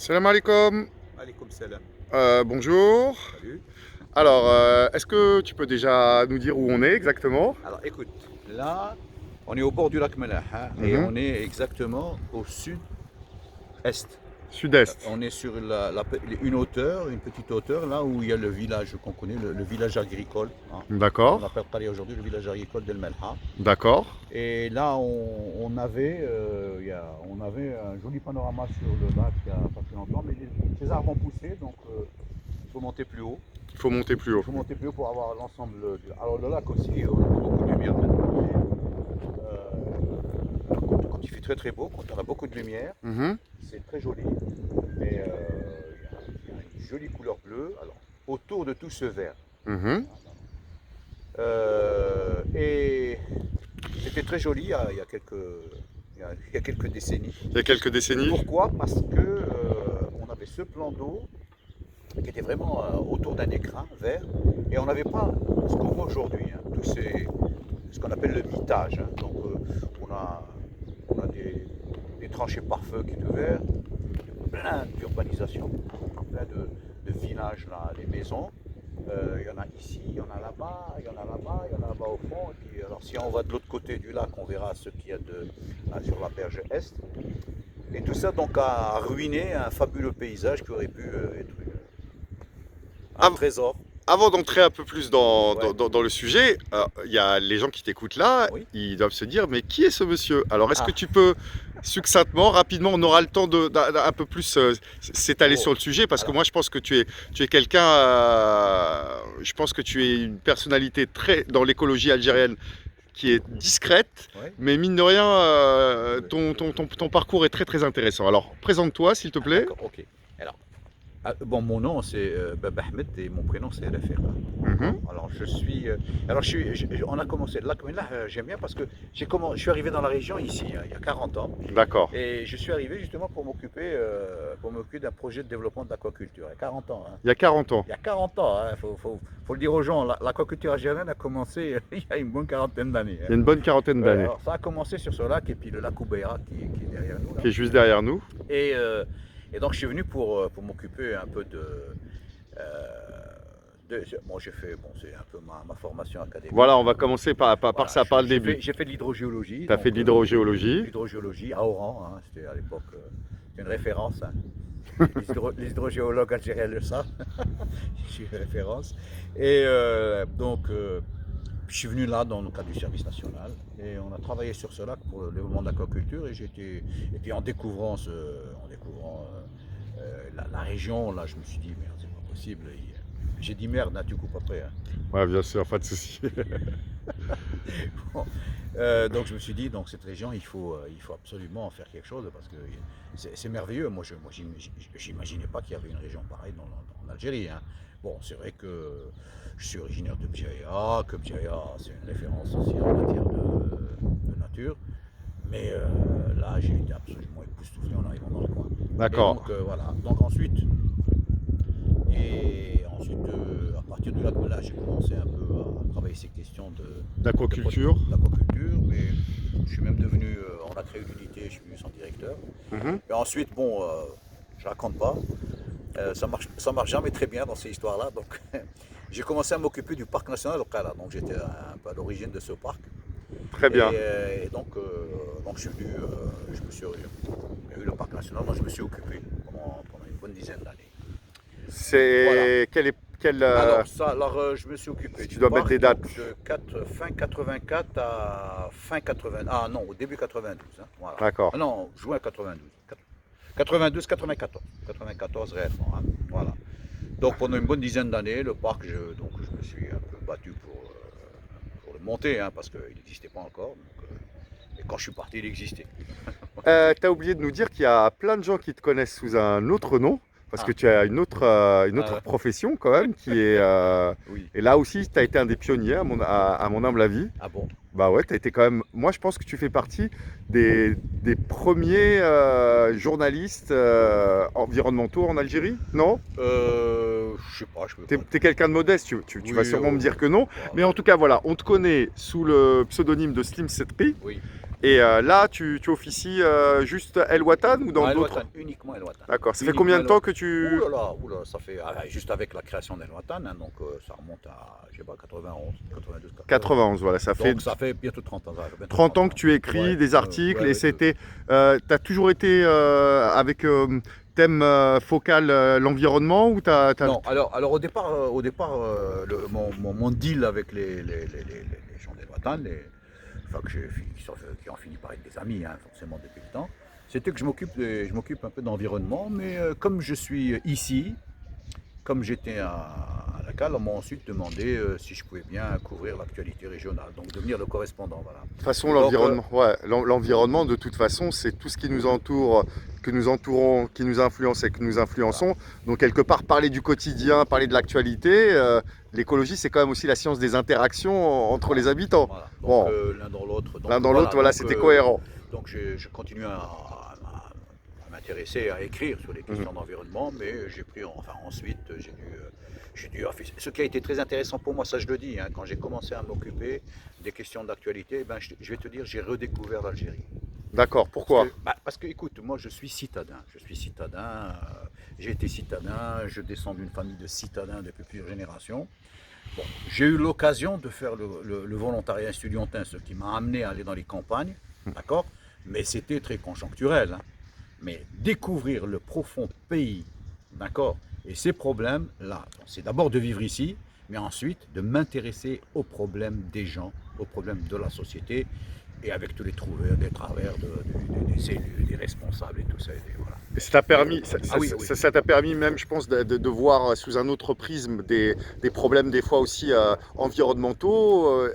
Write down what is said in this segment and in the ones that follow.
Salam alaikum. Alaykoum salam. Bonjour. Salut. Alors, est-ce que tu peux déjà nous dire où on est exactement? Alors écoute, là, on est au bord du lac Melah hein, et Mhm. on est exactement au sud-est. Sud-est. On est sur une hauteur, une petite hauteur, là où il y a le village qu'on connaît, le village agricole. Hein. D'accord. On appelle Qaria aujourd'hui le village agricole d'El Melha. D'accord. Et là, on avait un joli panorama sur le lac il y a pas très longtemps, mais ces arbres ont poussé, donc il faut monter plus haut. Il faut monter plus Il haut. faut monter plus haut pour avoir l'ensemble du lac. Alors le lac aussi, on a beaucoup de lumière maintenant. Quand il fait très très beau, quand on a beaucoup de lumière, Mhm. c'est très joli. Mais il y a une jolie couleur bleue. Alors, autour de tout ce vert. Mhm. Et c'était très joli il y a quelques décennies. Il y a quelques décennies. Pourquoi? Parce que on avait ce plan d'eau qui était vraiment autour d'un écrin vert et on n'avait pas ce qu'on voit aujourd'hui, hein, ce qu'on appelle le mitage. Hein. Donc on a des tranchées pare-feu qui sont ouvertes, plein d'urbanisation, plein de villages là, des maisons. Il y en a ici, il y en a là-bas, il y en a là-bas, il y en a là-bas au fond. Et puis, alors si on va de l'autre côté du lac, on verra ce qu'il y a là, sur la berge est. Et tout ça donc a ruiné un fabuleux paysage qui aurait pu être un Av- trésor. Avant d'entrer un peu plus dans, Ouais, dans le sujet, il y a les gens qui t'écoutent là, oui. ils doivent se dire, mais qui est ce monsieur? Alors, est-ce que Ah, tu peux succinctement, rapidement, on aura le temps d'un peu plus s'étaler oh. sur le sujet, parce que Alors, moi, je pense que tu es quelqu'un, je pense que tu es une personnalité très dans l'écologie algérienne qui est discrète, ouais. mais mine de rien, Ah, ben, ton parcours est très très intéressant. Alors, présente-toi, s'il te plaît. d'accord, ok. Alors, bon, mon nom c'est Bab Ahmed et mon prénom c'est Rafik. D'accord. Mhm. Alors je suis, on a commencé le lac Mellah, j'aime bien parce que je suis arrivé dans la région ici hein, il y a 40 ans D'accord. et je suis arrivé justement pour m'occuper d'un projet de développement de l'aquaculture. Il y a 40 ans. Hein. Il y a 40 ans. Il y a 40 ans, il faut le dire aux gens, l'aquaculture algérienne a commencé il y a une bonne quarantaine d'années. Il y Hein. a une bonne quarantaine Ouais, d'années, alors ça a commencé sur ce lac et puis le lac Oubeya qui est derrière nous là. qui est juste derrière nous. Et, euh, et donc je suis venu pour m'occuper un peu euh, bon j'ai fait, bon c'est un peu ma formation académique. Voilà, on va commencer par Voilà, ça, par le début. j'ai fait de l'hydrogéologie. Tu as fait de l'hydrogéologie. L'hydrogéologie à Oran, hein, c'était à l'époque une référence. Hein. Les hydrogéologues algériens le savent. Je suis une référence. Et je suis venu là dans le cadre du service national et on a travaillé sur ce lac pour le développement de l'aquaculture et puis en découvrant la région, là je me suis dit merde c'est pas possible. J'ai dit merde, hein, tu coupes après. Hein. Ouais, bien sûr, pas de souci. Bon, donc je me suis dit, donc cette région, il faut absolument en faire quelque chose parce que c'est merveilleux. Moi, j'imaginais pas qu'il y avait une région pareille en Algérie. Hein. Bon, c'est vrai que je suis originaire de Bjaïa, que Bjaïa c'est une référence aussi en matière de nature. Mais là, j'ai été absolument époustouflé en arrivant dans le coin. Et D'accord. donc voilà. Donc ensuite, à partir de là, voilà, j'ai commencé un peu à travailler ces questions D'aquaculture. d'aquaculture, mais je suis même devenu, on a créé une unité, je suis devenu son directeur. Mhm. Et ensuite, bon, je raconte pas, ça marche jamais très bien dans ces histoires-là, donc j'ai commencé à m'occuper du parc national de Qala, donc j'étais un peu à l'origine de ce parc. Très bien. Et donc je suis venu, il y a eu le parc national, dont je me suis occupé pendant une bonne dizaine d'années. Voilà. C'est quel Je me suis occupé si tu du dois mettre parc des dates. fin 84 à fin 80. Ah non, au début 92. Hein, voilà. D'accord. Ah non, juin 92. 92, 94. 94 réellement. Hein, voilà. Donc pendant une bonne dizaine d'années, le parc, je me suis un peu battu pour le monter, hein, parce qu'il n'existait pas encore. Donc, et quand je suis parti, il existait. Tu as oublié de nous dire qu'il y a plein de gens qui te connaissent sous un autre nom, parce que Ah, tu as une autre ouais. profession quand même, qui est... Oui. et là aussi, tu as été un des pionniers, à mon humble avis. Ah bon. Bah ouais, tu as été quand même... Moi, je pense que tu fais partie des premiers journalistes environnementaux en Algérie, non? Je sais pas, je peux Tu pas. es quelqu'un de modeste, tu vas Oui, sûrement me dire que je sais non. pas. Mais en tout cas, voilà, on te connaît sous le pseudonyme de Slim Setri. Oui. Et là, tu officies juste El Watan ou dans El d'autres? Watan, uniquement El Watan. D'accord. Ça fait Uniquement combien de El temps Watan. que tu... Ouh là, ça fait juste avec la création d'El Watan, hein, donc ça remonte à, je sais pas, 91, 92, 91. 91, voilà, ça fait Donc ça fait bientôt 30 ans. Ça fait bientôt 30 ans 30 que tu écris Ouais, des articles ouais, et ouais, c'était... tu as toujours été avec thème focal l'environnement ou Non, alors mon deal avec les gens d'El Watan, enfin, qui ont fini par être des amis, hein, forcément depuis le temps, c'était que je m'occupe un peu d'environnement, mais comme je suis ici, comme j'étais à la CAL, on m'a ensuite demandé si je pouvais bien couvrir l'actualité régionale, donc devenir le correspondant. Voilà. de toute façon, Donc, l'environnement, ouais, l'environnement, de toute façon, c'est tout ce qui nous entoure, que nous entourons, qui nous influence et que nous influençons. Donc, quelque part, parler du quotidien, parler de l'actualité, l'écologie, c'est quand même aussi la science des interactions entre les habitants. voilà. Donc Bon, l'un dans l'autre. l'un dans l'autre, voilà, c'était cohérent. Donc je continue à m'intéresser, à écrire sur les questions d'environnement, mais j'ai pris, enfin ensuite, ce qui a été très intéressant pour moi, ça je le dis, hein, quand j'ai commencé à m'occuper des questions d'actualité, ben, je vais te dire, j'ai redécouvert l'Algérie. D'accord, pourquoi? Parce que, écoute, moi je suis citadin, j'ai été citadin, je descends d'une famille de citadins depuis plusieurs générations. Bon, j'ai eu l'occasion de faire le volontariat estudiantin, ce qui m'a amené à aller dans les campagnes, d'accord? Mais c'était très conjoncturel, hein. Mais découvrir le profond pays, d'accord? Et ces problèmes-là, c'est d'abord de vivre ici, mais ensuite de m'intéresser aux problèmes des gens, aux problèmes de la société, et avec tous les travers des élus, des responsables et tout ça. Et voilà. Et ça t'a permis, Oui, oui. ça t'a permis même, je pense, de voir sous un autre prisme des problèmes des fois aussi environnementaux.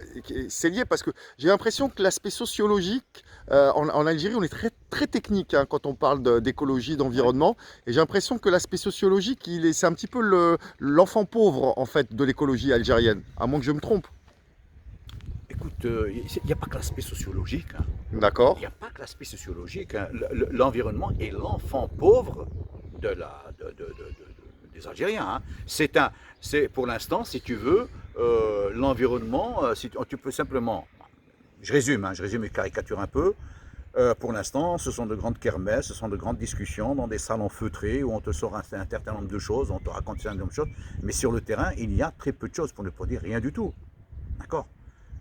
C'est lié parce que j'ai l'impression que l'aspect sociologique, en Algérie, on est très, très technique hein, quand on parle d'écologie, d'environnement. Et j'ai l'impression que l'aspect sociologique, c'est un petit peu l'enfant pauvre en fait de l'écologie algérienne, à moins que je me trompe. Écoute, il n'y a pas que l'aspect sociologique, hein. D'accord. Il n'y a pas que l'aspect sociologique, hein. L'environnement est l'enfant pauvre des Algériens, hein. C'est pour l'instant, si tu veux, l'environnement, si tu peux simplement, je résume et caricature un peu. Pour l'instant, ce sont de grandes kermesses, ce sont de grandes discussions dans des salons feutrés où on te sort un certain nombre de choses, on te raconte un certain nombre de choses, mais sur le terrain, il y a très peu de choses, pour ne pas dire rien du tout. D'accord?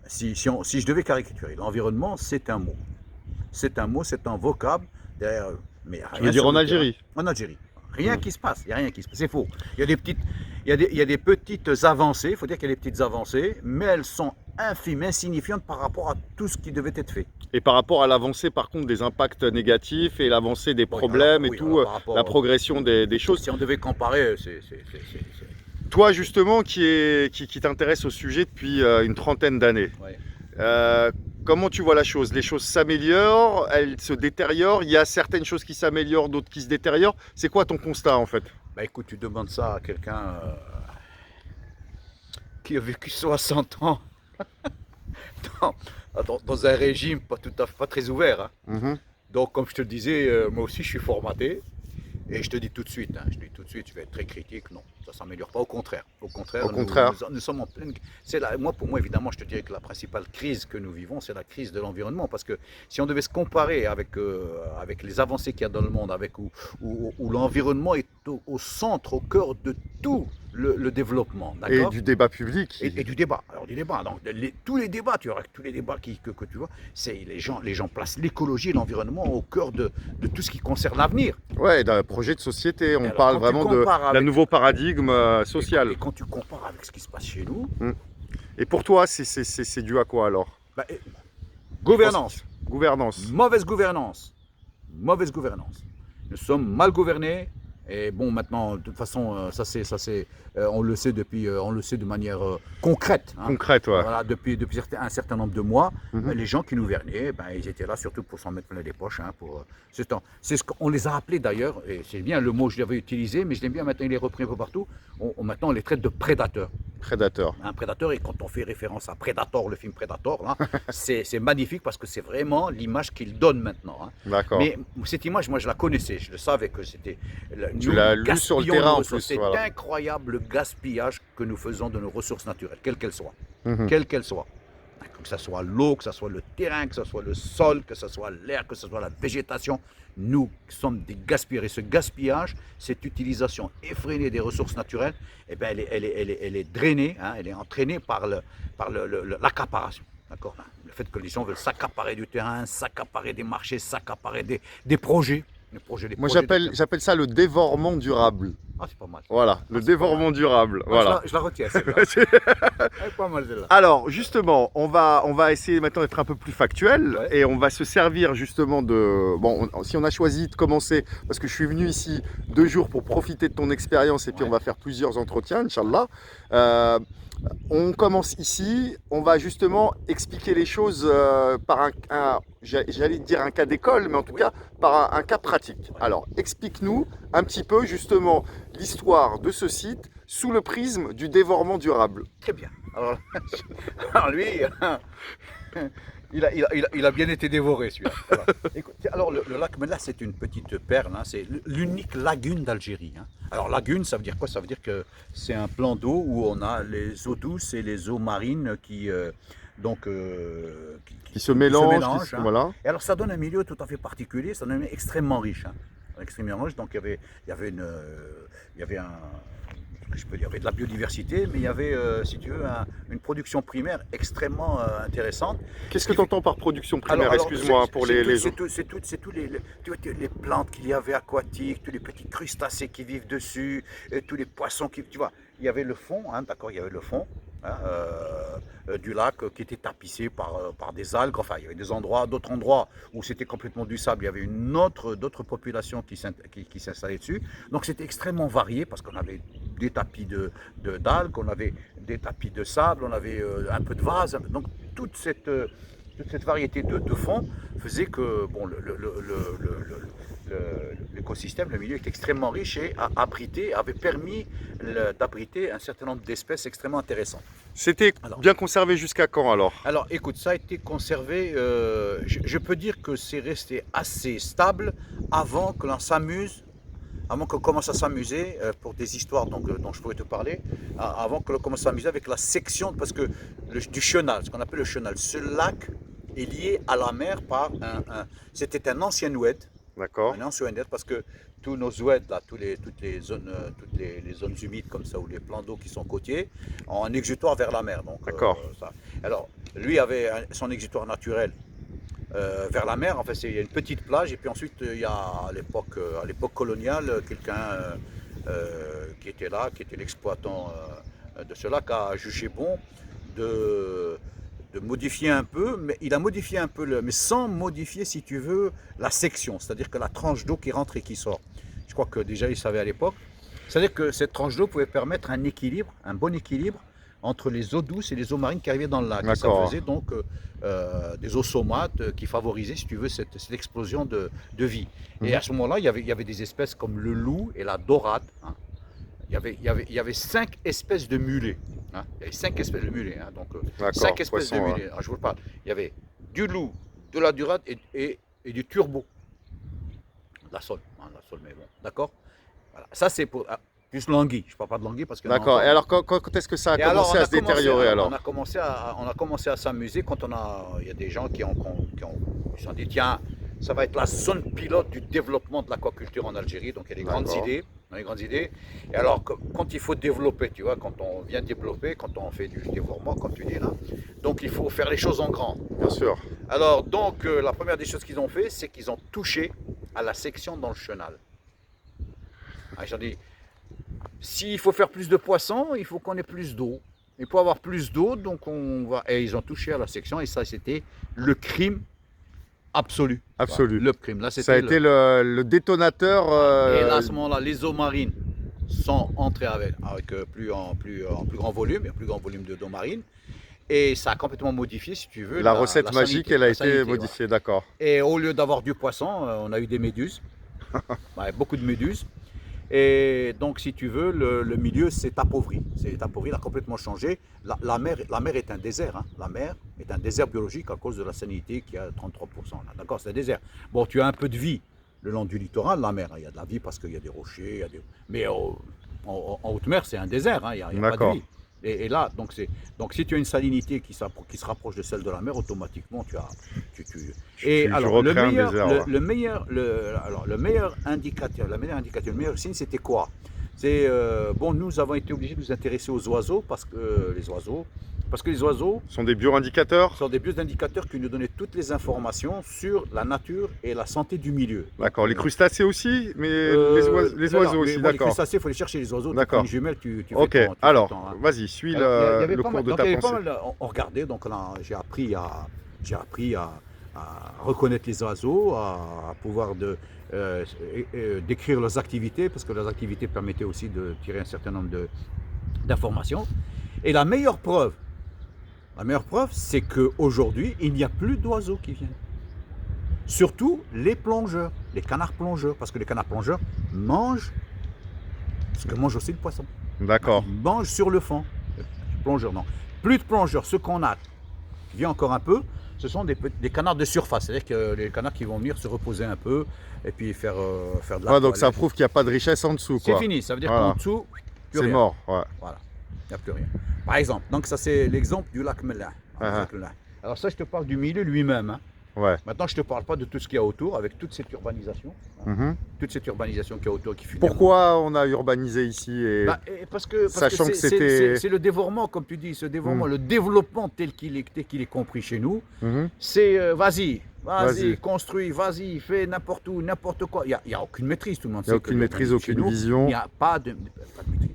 Si je devais caricaturer, l'environnement, c'est un mot. C'est un mot, c'est un vocable. Derrière, mais Tu veux dire en Algérie? En Algérie. Rien qui se passe, il n'y a rien qui se passe. C'est faux. Il y a des petites avancées, il faut dire qu'il y a des petites avancées, mais elles sont infimes, insignifiantes par rapport à tout ce qui devait être fait. Et par rapport à l'avancée, par contre, des impacts négatifs et l'avancée des problèmes oui, et tout, la progression des choses. Si on devait comparer, Toi, justement, qui t'intéresse au sujet depuis une trentaine d'années, ouais. comment tu vois la chose? Les choses s'améliorent, elles se détériorent, il y a certaines choses qui s'améliorent, d'autres qui se détériorent. C'est quoi ton constat, en fait? Bah écoute, tu demandes ça à quelqu'un qui a vécu 60 ans dans un régime pas très ouvert, hein. Donc, comme je te le disais, moi aussi, je suis formaté. Et je te dis tout de suite, je vais être très critique, non, ça ne s'améliore pas, au contraire. Au contraire, nous sommes en pleine... Pour moi, évidemment, je te dirais que la principale crise que nous vivons, c'est la crise de l'environnement. Parce que si on devait se comparer avec les avancées qu'il y a dans le monde, où l'environnement est au centre, au cœur de tout le développement. Et du débat public. Et du débat. Alors, du débat. Donc, tous les débats, tu vois, tous les débats que tu vois, c'est les gens placent l'écologie et l'environnement au cœur de tout ce qui concerne l'avenir. Ouais, d'un projet de société. On alors, parle vraiment d'un nouveau paradigme social. Et quand tu compares avec ce qui se passe chez nous. Et pour toi, c'est dû à quoi alors? Gouvernance. Gouvernance. Mauvaise gouvernance. Mauvaise gouvernance. Nous sommes mal gouvernés. Et bon, maintenant, de toute façon, on le sait de manière concrète. Hein. Concrète, ouais. Voilà, depuis un certain nombre de mois, les gens qui nous gouvernaient, ils étaient là surtout pour s'en mettre plein les poches. Hein, c'est ce qu'on les a appelés d'ailleurs, et c'est bien le mot que je l'avais utilisé, mais je l'aime bien maintenant, il est repris un peu partout. Maintenant, on les traite de prédateurs. Prédateur. Un prédateur, et quand on fait référence à Predator, le film Predator, là, c'est magnifique parce que c'est vraiment l'image qu'il donne maintenant. Hein. D'accord. Mais cette image, moi je la connaissais, je le savais que c'était. Tu l'as lu sur le terrain en plus. C'est incroyable le gaspillage que nous faisons de nos ressources naturelles, quelles qu'elles soient. Mhm. Quelles qu'elles soient. que ce soit l'eau, que ce soit le terrain, que ce soit le sol, que ce soit l'air, que ce soit la végétation. Nous sommes des gaspilleurs. Et ce gaspillage, cette utilisation effrénée des ressources naturelles, eh ben, elle est drainée, hein, elle est entraînée par l'accaparation. D'accord. Le fait que les gens veulent s'accaparer du terrain, s'accaparer des marchés, s'accaparer des projets. Moi, j'appelle ça le dévorement durable. Ah, c'est pas mal. Voilà, le dévorement durable. Voilà. Je la retiens, celle-là. Elle est pas mal, celle-là. Alors, justement, on va essayer maintenant d'être un peu plus factuel, Ouais. et on va se servir justement de... Bon, si on a choisi de commencer, parce que je suis venu ici 2 jours pour profiter de ton expérience, et puis Ouais. on va faire plusieurs entretiens, Inch'Allah. On commence ici, on va justement expliquer les choses par j'allais dire un cas d'école, mais en tout Oui. cas par un cas pratique. Alors, explique-nous un petit peu justement l'histoire de ce site sous le prisme du dévorement durable. Très bien. Alors, alors lui, il a bien été dévoré, celui-là. Voilà. Écoute, alors, le lac Mella, c'est une petite perle, hein, c'est l'unique lagune d'Algérie, hein. Alors, lagune, ça veut dire quoi? Ça veut dire que c'est un plan d'eau où on a les eaux douces et les eaux marines qui Qui se mélangent, mélangent, hein. voilà. Et alors, ça donne un milieu tout à fait particulier, ça donne un milieu extrêmement riche, hein. Extrêmement riche. Donc, il y avait il y avait de la biodiversité, mais il y avait, si tu veux, une production primaire extrêmement intéressante. Qu'est-ce que tu entends par production primaire? Alors, Excuse-moi pour les c'est tous les plantes qu'il y avait aquatiques, tous les petits crustacés qui vivent dessus, et tous les poissons qui, tu vois, il y avait le fond, hein, d'accord, il y avait le fond, hein, du lac qui était tapissé par des algues. Enfin, il y avait d'autres endroits où c'était complètement du sable. Il y avait d'autres populations qui s'installaient dessus. Donc c'était extrêmement varié parce qu'on avait des tapis d'algues, on avait des tapis de sable, on avait un peu de vase. Donc toute cette variété de fonds faisait que bon, l'écosystème, le milieu est extrêmement riche et avait permis d'abriter un certain nombre d'espèces extrêmement intéressantes. C'était bien conservé jusqu'à quand alors? Alors écoute, ça a été conservé, je peux dire que c'est resté assez stable avant que l'on s'amuse, avant qu'on commence à s'amuser pour des histoires dont je pourrais te parler, avant que l'on commence à s'amuser avec la section, parce que du chenal, ce qu'on appelle le chenal, ce lac est lié à la mer par c'était un ancien oued. D'accord. Un ancien oued, parce que tous nos oueds, là, toutes les zones humides comme ça, ou les plans d'eau qui sont côtiers, ont un exutoire vers la mer. Donc, d'accord. Alors, lui avait son exutoire naturel vers la mer. En fait, il y a une petite plage, et puis ensuite, il y a à l'époque coloniale, quelqu'un qui était là, qui était l'exploitant de ce lac, a jugé bon de modifier un peu, mais il a modifié un peu, mais sans modifier, si tu veux, la section, c'est-à-dire que la tranche d'eau qui rentre et qui sort. Je crois que déjà il savait à l'époque. C'est-à-dire que cette tranche d'eau pouvait permettre un équilibre, un bon équilibre entre les eaux douces et les eaux marines qui arrivaient dans le lac. Et ça faisait donc des eaux saumates qui favorisaient, si tu veux, cette explosion de vie. Et à ce moment-là, il y avait des espèces comme le loup et la dorade, hein. Il y avait 5 espèces de mulets. Hein. Il y avait 5 espèces de mulets. Hein. Donc, 5 espèces de mulets. Alors, je vous parle. Il y avait du loup, de la dorade et du turbo. La sole. Hein, la sole, mais bon. D'accord. Voilà. Ça, c'est pour. Plus l'anguille. Je ne parle pas de l'anguille parce que. D'accord. Et alors, quand est-ce que ça a commencé à se détériorer alors? On a commencé à s'amuser quand il y a des gens qui se sont dit tiens, ça va être la zone pilote du développement de l'aquaculture en Algérie. Donc il y a des grandes idées. Et alors, quand il faut développer, tu vois, quand on vient développer, quand on fait du développement, comme tu dis là, donc il faut faire les choses en grand. Bien sûr. Alors, donc, la première des choses qu'ils ont fait, c'est qu'ils ont touché à la section dans le chenal. Ils ont dit, s'il faut faire plus de poissons, il faut qu'on ait plus d'eau. Et pour avoir plus d'eau, donc on va. Et ils ont touché à la section, et ça, c'était le crime absolu. Absolu. Voilà, le crime. Là, ça a été le détonateur. Et là, à ce moment-là, les eaux marines sont entrées avec plus grand volume, un plus grand volume d'eau marine. Et ça a complètement modifié, si tu veux. La recette magique, elle a été modifiée, d'accord. Et au lieu d'avoir du poisson, on a eu des méduses. Beaucoup de méduses. Et donc, si tu veux, le milieu s'est appauvri. Il a complètement changé. La mer est un désert. Hein. La mer est un désert biologique à cause de la salinité qui est à 33%. D'accord, c'est un désert. Bon, tu as un peu de vie le long du littoral, la mer. Il y a de la vie parce qu'il y a des rochers. Mais en haute mer, c'est un désert. Hein. Il n'y a pas de vie. Et là, donc si tu as une salinité qui se rapproche de celle de la mer, automatiquement tu as. Et je alors recrée un désert, là. le meilleur indicateur, le meilleur signe, c'était quoi? C'est bon, nous avons été obligés de nous intéresser aux oiseaux parce que les oiseaux Ce sont des bioindicateurs? sont des bioindicateurs qui nous donnaient toutes les informations sur la nature et la santé du milieu. D'accord. Les crustacés aussi, mais les Non, oiseaux non, aussi, les d'accord. crustacés, il faut les chercher, les oiseaux. D'accord. Une jumelle, tu fais Ok, ton alors, temps, hein. vas-y, suis Alors, il y avait le pas cours mal- de donc, ta il y avait pas pensée. mal, on regardait, donc là, j'ai appris à reconnaître les oiseaux, à pouvoir décrire leurs activités, parce que leurs activités permettaient aussi de tirer un certain nombre d'informations. Et la meilleure preuve, c'est qu'aujourd'hui, il n'y a plus d'oiseaux qui viennent. Surtout les plongeurs, les canards plongeurs, parce que les canards plongeurs mangent ce que mange aussi le poisson. D'accord. Ils mangent sur le fond. Plongeurs, non. Plus de plongeurs, ce qu'on a, qui vient encore un peu, ce sont des canards de surface, c'est-à-dire que les canards qui vont venir se reposer un peu et puis faire de la Ouais, donc ça toilette. prouve qu'il n'y a pas de richesse en dessous, C'est quoi. fini, ça veut dire Voilà. qu'en dessous, plus C'est rien. mort, ouais. Voilà, il n'y a plus rien. Par exemple, donc ça c'est l'exemple du lac Melun. Alors ça, je te parle du milieu lui-même, hein. Ouais. Maintenant, je ne te parle pas de tout ce qu'il y a autour, avec toute cette urbanisation. Mhm. Toute cette urbanisation qu'il y a autour qui finit. Pourquoi on a urbanisé ici et... Parce que Sachant que c'était- c'est le dévorement, comme tu dis, ce dévorement, Mm. le développement tel qu'il est compris chez nous, Mhm. c'est vas-y, Vas-y. construis, vas-y, fais n'importe où, n'importe quoi. Il n'y a aucune maîtrise, tout le monde Il n'y a sait que aucune maîtrise, chez aucune nous, vision. Il n'y a pas de maîtrise.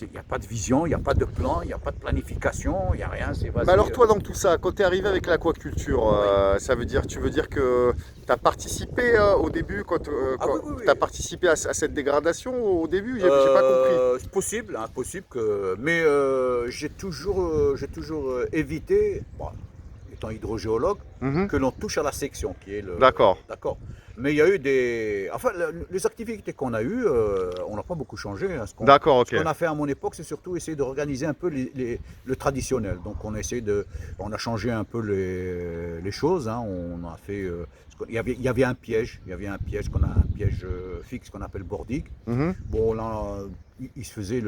Il n'y a pas de vision, il n'y a pas de plan, il n'y a pas de planification, il n'y a rien. C'est vas-y. Mais alors toi dans tout ça, quand tu es arrivé avec l'aquaculture, tu veux dire que tu as participé au début, quand, oui. tu as participé à cette dégradation au début? J'ai pas compris. C'est possible, hein, possible que. Mais j'ai toujours évité, bon, étant hydrogéologue, Mhm. que l'on touche à la section, qui est le. D'accord. D'accord. Mais il y a eu des. Enfin, les activités qu'on a eues, on n'a pas beaucoup changé, hein. D'accord, ok. Ce qu'on a fait à mon époque, c'est surtout essayer d'organiser un peu le traditionnel. Donc, on a changé un peu les choses, hein. On a fait. Il y avait un piège, un piège fixe qu'on appelle bordic. Mhm. Bon, là, ils se faisaient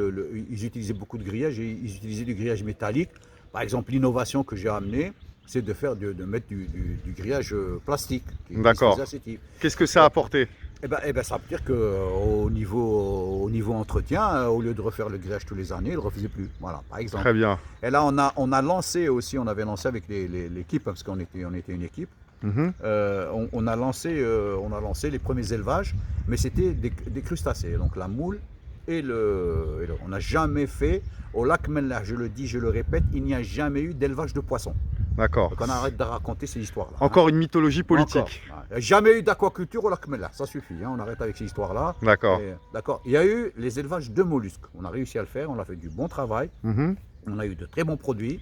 ils utilisaient beaucoup de grillage et ils utilisaient du grillage métallique. Par exemple, l'innovation que j'ai amenée, c'est de mettre du grillage plastique. D'accord. Qu'est-ce que ça a apporté? Eh ben, ça veut dire qu'au niveau entretien, au lieu de refaire le grillage tous les années, il ne le refaisait plus. Voilà, par exemple. Très bien. Et là, on a lancé aussi, on avait lancé avec l'équipe, parce qu'on était une équipe. Mhm. On a lancé les premiers élevages, mais c'était des crustacés, donc la moule on n'a jamais fait, au lac Melun, je le dis, je le répète, il n'y a jamais eu d'élevage de poissons. D'accord. Donc on arrête de raconter ces histoires-là. Encore une mythologie politique. Encore. Il n'y a jamais eu d'aquaculture au lac Melun, ça suffit, hein, on arrête avec ces histoires-là. D'accord. D'accord. Il y a eu les élevages de mollusques, on a réussi à le faire, on a fait du bon travail, Mhm. on a eu de très bons produits.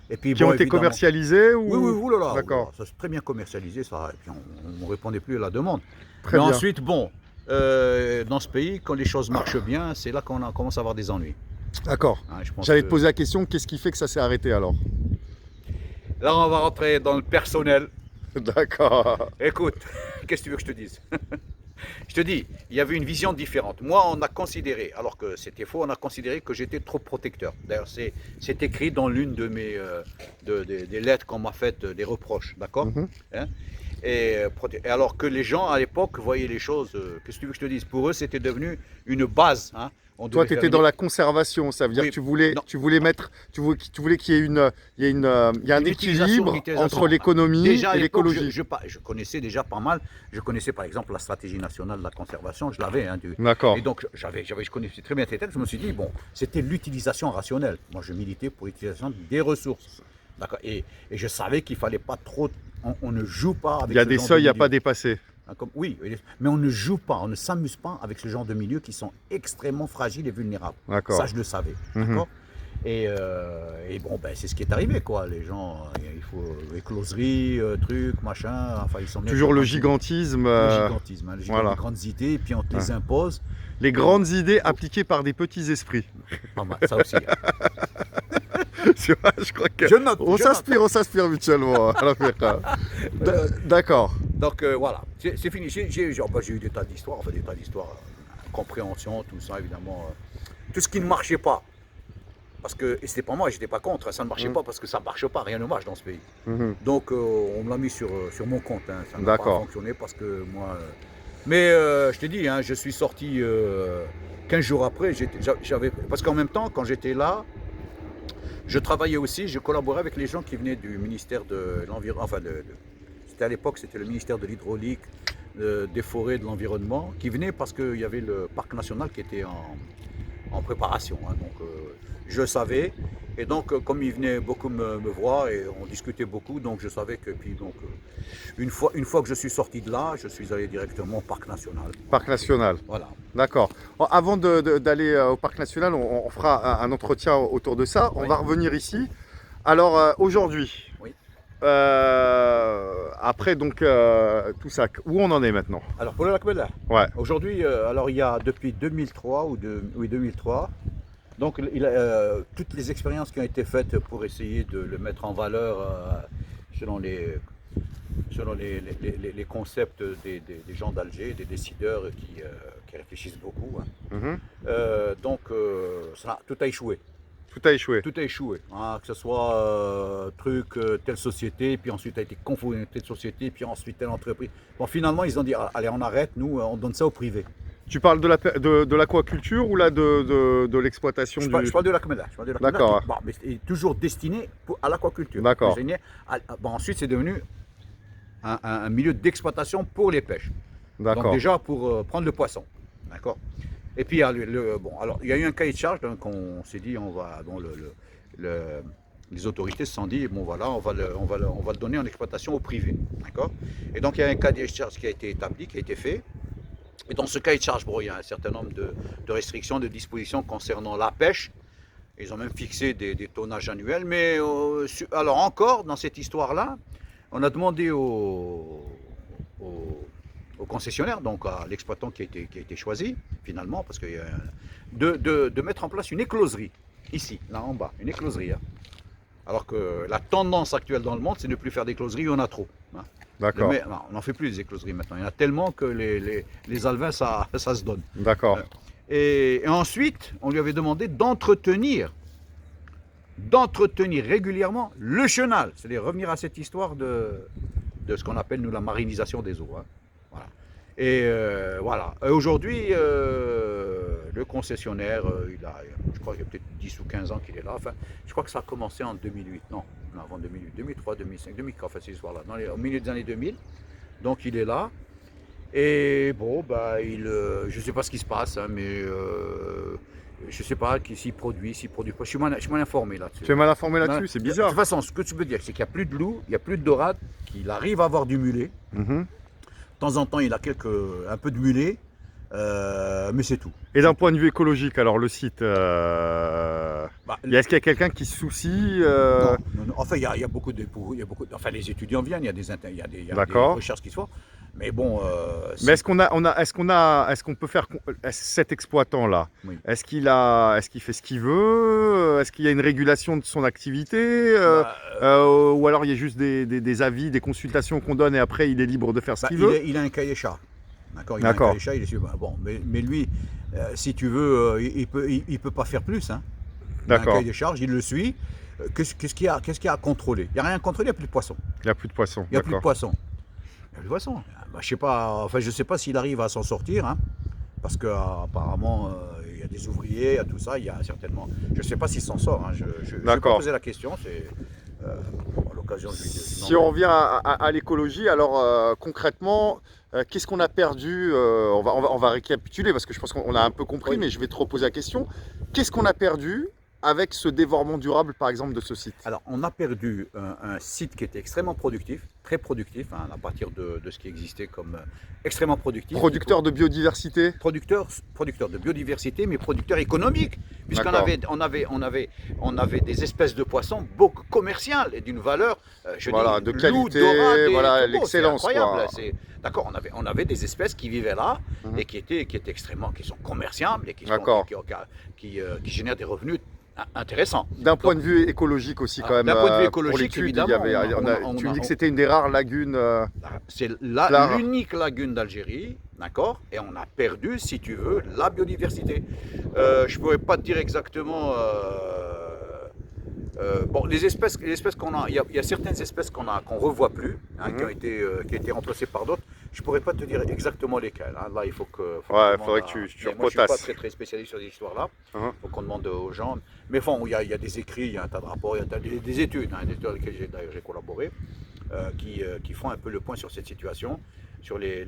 Et puis, Qui ont été évidemment, commercialisés ou... oui, oulala, D'accord. ça s'est très bien commercialisé, ça, et puis on ne répondait plus à la demande. Très Mais bien. ensuite, bon, dans ce pays, quand les choses marchent bien, c'est là qu'on commence à avoir des ennuis. D'accord. Hein, je pense J'allais que- te poser la question, qu'est-ce qui fait que ça s'est arrêté alors? Là, on va rentrer dans le personnel. D'accord. Écoute, qu'est-ce que tu veux que je te dise? Je te dis, il y avait une vision différente. Moi, on a considéré, alors que c'était faux, on a considéré que j'étais trop protecteur. D'ailleurs, c'est écrit dans l'une de mes des lettres qu'on m'a faites, des reproches, d'accord? Mhm. Hein? Et alors que les gens à l'époque voyaient les choses, qu'est-ce que tu veux que je te dise? Pour eux, c'était devenu une base, hein. On Toi, devait tu étais faire dans une- la conservation, ça veut dire Oui, que tu voulais non. mettre, tu voulais qu'il y ait il y a un Une équilibre utilisation. entre l'économie Déjà à et l'époque, l'écologie. je connaissais déjà pas mal. Je connaissais par exemple la stratégie nationale de la conservation, je l'avais. Hein, D'accord. et donc je connaissais très bien ces textes. Je me suis dit, bon, c'était l'utilisation rationnelle. Moi, je militais pour l'utilisation des ressources. D'accord. Et je savais qu'il fallait pas trop. On ne joue pas avec Il y a ce des genre de seuils à milieu. pas dépasser. Hein, oui, mais on ne joue pas, on ne s'amuse pas avec ce genre de milieux qui sont extrêmement fragiles et vulnérables. D'accord. Ça, je le savais. Mhm. D'accord. Et bon, ben, c'est ce qui est arrivé, quoi. Les gens, il faut écloserie, trucs, machin. Enfin, ils sont bien Toujours le contents. gigantisme. Le gigantisme, hein, voilà. les grandes idées, et puis on te les impose. Les grandes idées appliquées par des petits esprits. Pas mal, ça aussi. Tu vois, je crois que Je note. on je note. s'inspire mutuellement à l'affaire. D'accord. Donc voilà, c'est fini. J'ai eu des tas d'histoires, compréhension, tout ça, évidemment. Tout ce qui ne marchait pas. parce que, et c'était pas moi, j'étais pas contre, ça ne marchait pas parce que ça marche pas, rien ne marche dans ce pays. Mhm. Donc on me l'a mis sur mon compte, hein. Ça n'a pas D'accord. fonctionné parce que moi. Mais je t'ai dit, hein, je suis sorti 15 jours après, parce qu'en même temps, quand j'étais là, je travaillais aussi, je collaborais avec les gens qui venaient du ministère de l'Environnement, enfin, c'était à l'époque, c'était le ministère de l'Hydraulique, des Forêts, de l'Environnement, qui venaient parce qu'il y avait le parc national qui était en préparation. Hein, donc je savais, et donc comme ils venaient beaucoup me voir et on discutait beaucoup, donc je savais que puis donc une fois que je suis sorti de là, je suis allé directement au parc national. Parc national. Voilà. D'accord. Bon, avant d'aller au parc national, on fera un entretien autour de ça. On Oui. va revenir ici. Alors aujourd'hui, Oui. après donc tout ça, où on en est maintenant? Alors pour le lac Bella, Ouais. aujourd'hui, alors il y a depuis 2003 oui 2003. Donc toutes les expériences qui ont été faites pour essayer de le mettre en valeur selon les concepts des gens d'Alger, des décideurs qui réfléchissent beaucoup. Hein. Mhm. Tout a échoué. Tout a échoué. Tout a échoué. Hein, que ce soit telle société, puis ensuite a été confondu telle société, puis ensuite telle entreprise. Bon, finalement, ils ont dit, allez, on arrête, nous, on donne ça au privé. Tu parles de l'aquaculture ou là de l'exploitation Je du... parle de l'Akmeda. D'accord. Bon, mais c'est toujours destiné à l'aquaculture. D'accord. Bon, ensuite, c'est devenu un milieu d'exploitation pour les pêches. Donc D'accord. déjà pour prendre le poisson. D'accord. Et puis il y a bon, alors il y a eu un cahier de charge, donc on s'est dit les autorités se sont dit bon voilà, on va le donner en exploitation au privé. D'accord. Et donc il y a un cahier de charge qui a été établi, qui a été fait. Et dans ce cahier de charge, bon, il y a un certain nombre de restrictions, de dispositions concernant la pêche. Ils ont même fixé des tonnages annuels. Mais alors encore, dans cette histoire-là, on a demandé au concessionnaire, donc à l'exploitant qui a été choisi, finalement, parce que de mettre en place une écloserie, ici, là en bas, une écloserie. Hein. Alors que la tendance actuelle dans le monde, c'est de ne plus faire d'écloserie, il y en a trop. Hein. D'accord. Non, on n'en fait plus des écloseries maintenant. Il y en a tellement que les alevins, ça se donne. D'accord. Et ensuite, on lui avait demandé d'entretenir régulièrement le chenal. C'est-à-dire revenir à cette histoire de ce qu'on appelle, nous, la marinisation des eaux. Hein. Voilà. Et voilà. Aujourd'hui, le concessionnaire, je crois qu'il y a peut-être 10 ou 15 ans qu'il est là. Enfin, je crois que ça a commencé en 2008. Non, avant 2008, 2003, 2005, 2004, enfin, cette histoire-là, au milieu des années 2000. Donc, il est là. Et bon, bah, je ne sais pas ce qui se passe, hein, mais je ne sais pas s'il produit pas. Je suis mal informé là-dessus. Tu es mal informé là-dessus, c'est bizarre. De toute façon, ce que tu peux dire, c'est qu'il n'y a plus de loup, il n'y a plus de dorade, qu'il arrive à avoir du mulet. Mhm. De temps en temps, il a un peu de mulet, mais c'est tout. Et d'un point de vue écologique, alors le site, Bah, est-ce qu'il y a quelqu'un qui se soucie non. Enfin, il y a beaucoup de, enfin, les étudiants viennent, il y a des D'accord. recherches qui se font. Mais bon, Mais est-ce qu'on peut faire cet exploitant-là? Oui. Est-ce qu'il fait ce qu'il veut? Est-ce qu'il y a une régulation de son activité? Ou alors il y a juste des avis, des consultations qu'on donne et après il est libre de faire ce qu'il veut? il a un cahier charge. D'accord. Il a un D'accord. cahier charge, il est sûr. Bon, mais lui, si tu veux, il peut pas faire plus. Hein. Il a un D'accord. cahier de charge, il le suit. Qu'est-ce qu'il y a à contrôler? Il n'y a rien à contrôler, il n'y a plus de poissons. Il n'y a plus de poissons. Il n'y a plus de D'accord. poissons. Il n'y a plus de poissons. Bah, je sais pas s'il arrive à s'en sortir, hein, parce qu'apparemment, il y a des ouvriers, il y a tout ça, il y a certainement. Je ne sais pas s'il s'en sort. Hein, je vais pas D'accord. poser la question, c'est à l'occasion de lui. Si on revient à l'écologie, alors concrètement, qu'est-ce qu'on a perdu? On va récapituler parce que je pense qu'on a un peu compris, Oui. mais je vais te reposer la question. Qu'est-ce qu'on a perdu avec ce développement durable, par exemple, de ce site? Alors, on a perdu un site qui était extrêmement productif, très productif, hein, à partir de ce qui existait comme extrêmement productif. Producteur de biodiversité? Producteur de biodiversité, mais producteur économique, puisqu'on avait des espèces de poissons beaucoup commerciales et d'une valeur, De qualité, l'excellence. C'est incroyable. D'accord, on avait des espèces qui vivaient là et qui sont commerciables et qui génèrent des revenus intéressants. D'un point de vue écologique aussi, quand même. D'un point de vue pour écologique, l'étude, évidemment. tu me dis que c'était une des rares lagunes. C'est l'unique lagune d'Algérie, d'accord. Et on a perdu, si tu veux, la biodiversité. Je ne pourrais pas te dire exactement Bon, les espèces qu'on a, il y a certaines espèces qu'on revoit plus, hein, Mhm. qui ont été remplacées par d'autres. Je pourrais pas te dire exactement lesquelles, hein. Là, il faut faut Ouais, il qu'on demande faudrait que à. tu Mais moi, je suis pas repotasses. très spécialiste sur ces histoires-là. Hein. Il faut qu'on demande aux gens. Mais bon, il y a des écrits, il y a un tas de rapports, il y a des études, hein, des études avec lesquelles d'ailleurs j'ai collaboré, qui font un peu le point sur cette situation, sur les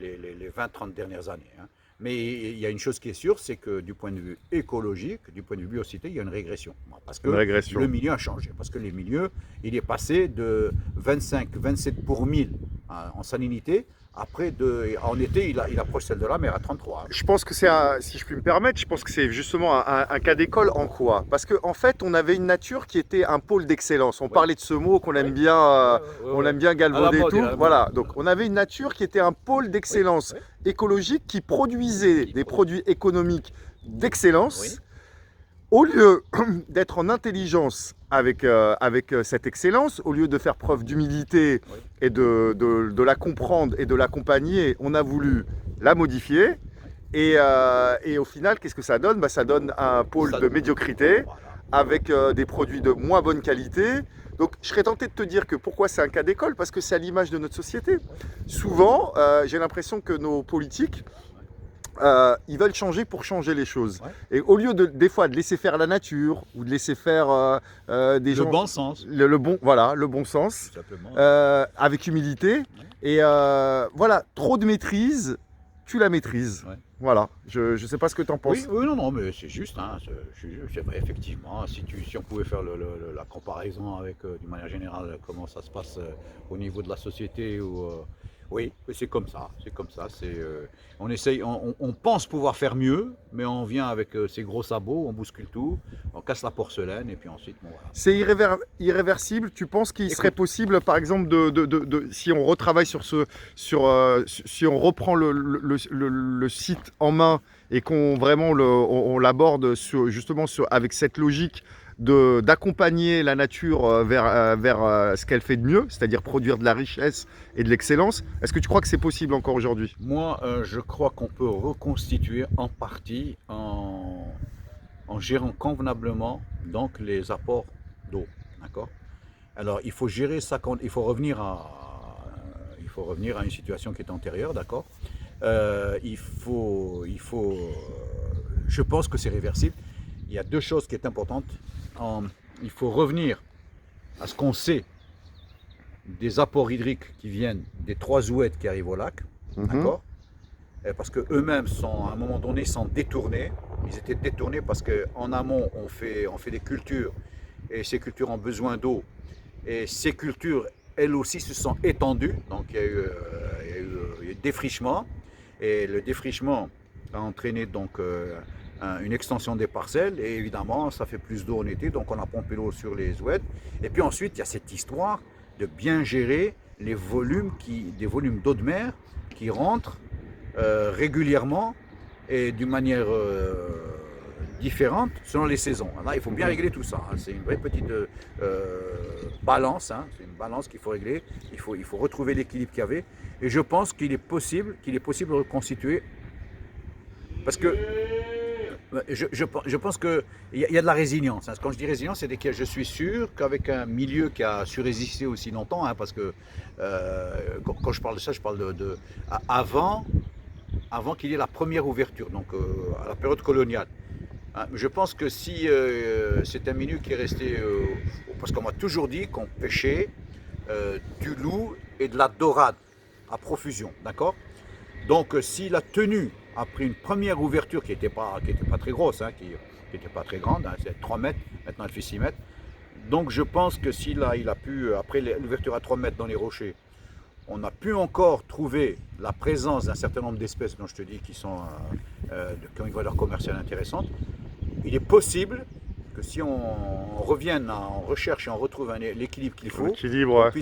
20-30 dernières années, hein. Mais il y a une chose qui est sûre, c'est que du point de vue écologique, du point de vue biocité, il y a une régression. Parce Une que régression. le milieu a changé. Parce que les milieux, il est passé de 25, 27 pour 1000 hein, en salinité. Après, en été, il approche celle de la mer à 33, hein. Je pense que si je puis me permettre, je pense que c'est justement un cas d'école en quoi? Parce qu'en fait, on avait une nature qui était un pôle d'excellence. On Oui. parlait de ce mot qu'on aime Oui. bien, on Ouais. aime bien À la galvauder et mode, tout. à la mode. Voilà. Donc, on avait une nature qui était un pôle Oui, d'excellence oui, écologique qui produisait Qui des produit. produits économiques d'excellence. Oui, Au lieu d'être en intelligence avec cette excellence, au lieu de faire preuve d'humilité oui. et de la comprendre et de l'accompagner, on a voulu la modifier. Et au final, qu'est-ce que ça donne? Ça donne un pôle Ça- de médiocrité Voilà. avec des produits de moins bonne qualité. Donc je serais tenté de te dire que pourquoi c'est un cas d'école? Parce que c'est à l'image de notre société. Souvent, j'ai l'impression que nos politiques, ils veulent changer pour changer les choses. Ouais. Et au lieu des fois de laisser faire la nature ou de laisser faire des Le gens, bon sens, le bon sens, tout simplement. avec humilité. Et voilà, trop de maîtrise, tu la maîtrises. Ouais. Voilà, je ne sais pas ce que tu en penses. Oui, oui, non, non, mais c'est juste, hein, c'est vrai, effectivement. Si on pouvait faire la comparaison avec, d'une manière générale, comment ça se passe au niveau de la société, oui, c'est comme ça, c'est comme ça. On essaye, on pense pouvoir faire mieux, mais on vient avec ses gros sabots, on bouscule tout, on casse la porcelaine, et puis ensuite, bon, voilà. C'est irréversible. Tu penses qu'il serait Écoute. possible, par exemple, si on retravaille si on reprend le site en main et qu'on vraiment on l'aborde avec cette logique d'accompagner la nature vers ce qu'elle fait de mieux, c'est-à-dire produire de la richesse et de l'excellence. Est-ce que tu crois que c'est possible encore aujourd'hui? Moi, je crois qu'on peut reconstituer en partie en gérant convenablement donc les apports d'eau, d'accord? Alors, il faut gérer ça, il faut revenir à une situation qui est antérieure, d'accord? Je pense que c'est réversible. Il y a deux choses qui sont importantes. Il faut revenir à ce qu'on sait des apports hydriques qui viennent des trois ouettes qui arrivent au lac, d'accord? Parce qu'eux-mêmes, à un moment donné, sont détournés. Ils étaient détournés parce qu'en amont, on fait des cultures, et ces cultures ont besoin d'eau. Et ces cultures, elles aussi, se sont étendues. Donc, il y a eu défrichement. Et le défrichement a entraîné donc une extension des parcelles. Et évidemment, ça fait plus d'eau en été. Donc, on a pompé l'eau sur les ouettes. Et puis ensuite, il y a cette histoire de bien gérer des volumes d'eau de mer qui rentrent régulièrement et d'une manière différente selon les saisons. Là, il faut bien régler tout ça, hein. C'est une vraie petite balance, hein. C'est une balance qu'il faut régler. Il faut retrouver l'équilibre qu'il y avait. Et je pense qu'il est possible de reconstituer. Parce que je pense qu'il y a de la résilience, hein. Quand je dis résilience, c'est que je suis sûr qu'avec un milieu qui a su résister aussi longtemps, hein, parce que quand je parle de ça, je parle avant qu'il y ait la première ouverture, donc à la période coloniale. Hein, je pense que si c'est un milieu qui est resté, parce qu'on m'a toujours dit qu'on pêchait du loup et de la dorade à profusion, d'accord? Donc s'il a tenu après une première ouverture qui n'était pas très grosse, hein, qui n'était pas très grande, hein, c'est 3 mètres, maintenant elle fait 6 mètres. Donc je pense que il a pu, après l'ouverture à 3 mètres dans les rochers, on a pu encore trouver la présence d'un certain nombre d'espèces dont je te dis qui ont une valeur commerciale intéressante. Il est possible que si on revienne en recherche et on retrouve l'équilibre qu'il faut,